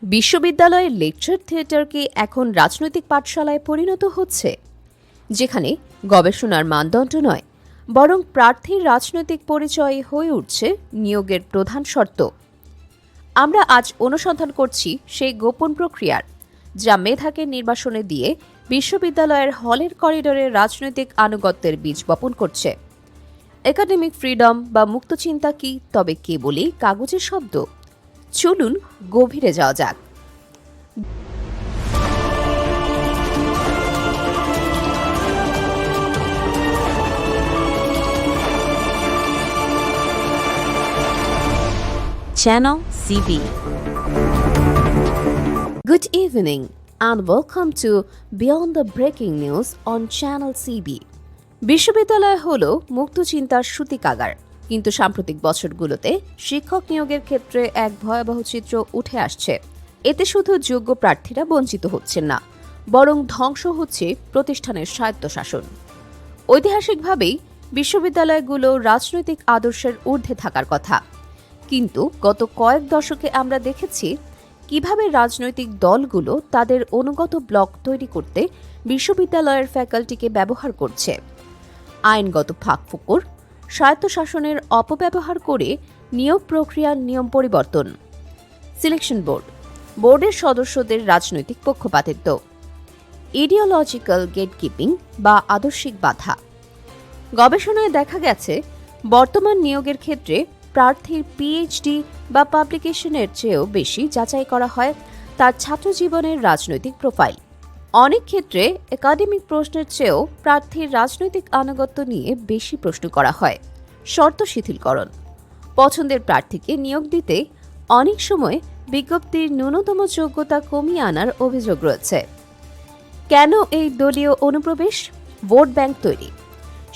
বিশ্ববিদ্যালয়ের lecture theatre কি এখন রাজনৈতিক পাঠশালায় পরিণত হচ্ছে, যেখানে গবেষণার মানদণ্ড নয় বরং প্রার্থীর রাজনৈতিক পরিচয় হয়ে উঠছে নিয়োগের প্রধান শর্ত? আমরা আজ অনুসন্ধান করছি সেই গোপন প্রক্রিয়ার, যা মেধাকে নির্বাসনে দিয়ে বিশ্ববিদ্যালয়ের হলের করিডোরে রাজনৈতিক আনুগত্যের বীজ বপন করছে। একাডেমিক ফ্রিডম বা মুক্তচিন্তা কি তবে কেবলই কাগজের শব্দ? চলুন গভীরে যাওয়া যাক। Channel CB. Good evening and welcome to Beyond the Breaking News on Channel CB. বিশ্ববিদ্যালয় হল মুক্তচিন্তার সূতিকাগার, কিন্তু সাম্প্রতিক বছরগুলোতে শিক্ষক নিয়োগের ক্ষেত্রে এক ভয়াবহ চিত্র উঠে আসছে। এতে শুধু যোগ্য প্রার্থীরা বঞ্চিত হচ্ছেন না, বরং ধ্বংস হচ্ছে প্রতিষ্ঠানের স্বায়ত্তশাসন। ঐতিহাসিকভাবেই বিশ্ববিদ্যালয়গুলো রাজনৈতিক আদর্শের ঊর্ধ্বে থাকার কথা, কিন্তু গত কয়েক দশকে আমরা দেখেছি কিভাবে রাজনৈতিক দলগুলো তাদের অনুগত ব্লক তৈরি করতে বিশ্ববিদ্যালয়ের ফ্যাকাল্টিকে ব্যবহার করছে। আইনগত ফাঁকফোকর, স্বায়ত্তশাসনের অপব্যবহার করে নিয়োগ প্রক্রিয়ার নিয়ম পরিবর্তন, সিলেকশন বোর্ডের সদস্যদের রাজনৈতিক পক্ষপাতিত্ব, ইডিওলজিক্যাল গেটকিপিং বা আদর্শিক বাধা। গবেষণায় দেখা গেছে বর্তমান নিয়োগের ক্ষেত্রে প্রার্থীর পিএইচডি বা পাবলিকেশনের চেয়েও বেশি যাচাই করা হয় তার ছাত্রজীবনের রাজনৈতিক প্রোফাইল। অনেক ক্ষেত্রে একাডেমিক প্রশ্নের চেয়েও প্রার্থীর রাজনৈতিক আনুগত্য নিয়ে বেশি প্রশ্ন করা হয়। শর্ত শিথিলকরণ, পছন্দের প্রার্থীকে নিয়োগ দিতে অনেক সময় বিজ্ঞপ্তির ন্যূনতম যোগ্যতা কমিয়ে আনার অভিযোগ রয়েছে। কেন এই দলীয় অনুপ্রবেশ? ভোট ব্যাংক তৈরি,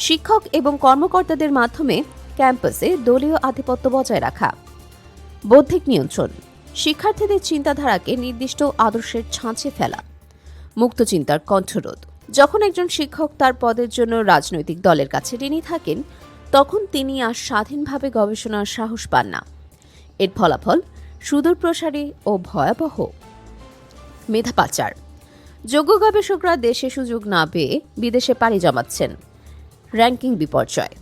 শিক্ষক এবং কর্মকর্তাদের মাধ্যমে ক্যাম্পাসে দলীয় আধিপত্য বজায় রাখা, বৌদ্ধিক নিয়ন্ত্রণ, শিক্ষার্থীদের চিন্তাধারাকে নির্দিষ্ট আদর্শের ছাঁচে ফেলা, মুক্তচিন্তার কণ্ঠরোধ। যখন একজন শিক্ষক তার পদের জন্য রাজনৈতিক দলের কাছে ঋণী থাকেন, তখন তিনি আর স্বাধীনভাবে গবেষণার সাহস পান না। এর ফলাফল সুদূরপ্রসারী ও ভয়াবহ। মেধা পাচার, যোগ্য গবেষকরা দেশে সুযোগ না পেয়ে বিদেশে পাড়ি জমাচ্ছেন। র্যাঙ্কিং বিপর্যয়,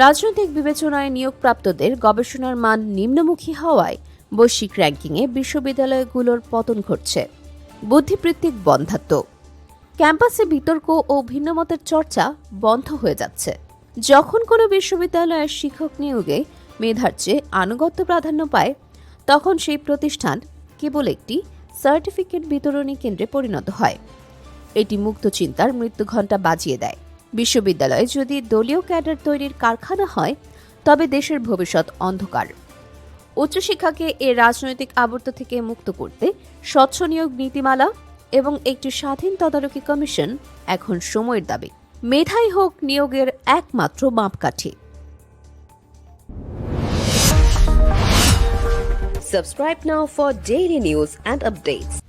রাজনৈতিক বিবেচনায় নিয়োগপ্রাপ্তদের গবেষণার মান নিম্নমুখী হওয়ায় বৈশ্বিক র্যাঙ্কিংয়ে বিশ্ববিদ্যালয়গুলোর পতন ঘটছে। বুদ্ধিবৃত্তিক বন্ধ্যাত্ব, ক্যাম্পাসে বিতর্ক ও ভিন্নমতের চর্চা বন্ধ হয়ে যাচ্ছে। যখন কোনো বিশ্ববিদ্যালয়ের শিক্ষক নিয়োগে মেধার চেয়ে আনুগত্য প্রাধান্য পায়, তখন সেই প্রতিষ্ঠান কেবল একটি সার্টিফিকেট বিতরণী কেন্দ্রে পরিণত হয়। এটি মুক্ত চিন্তার মৃত্যুঘণ্টা বাজিয়ে দেয়। বিশ্ববিদ্যালয় যদি দলীয় ক্যাডার তৈরির কারখানা হয়, তবে দেশের ভবিষ্যৎ অন্ধকার। উচ্চশিক্ষাকে এর রাজনৈতিক আবর্ত থেকে মুক্ত করতে স্বচ্ছ নিয়োগ নীতিমালা এবং একটি স্বাধীন তদারকি কমিশন এখন সময়ের দাবি। মেধাই হোক নিয়োগের একমাত্র মাপকাঠি। Subscribe now for daily news and updates.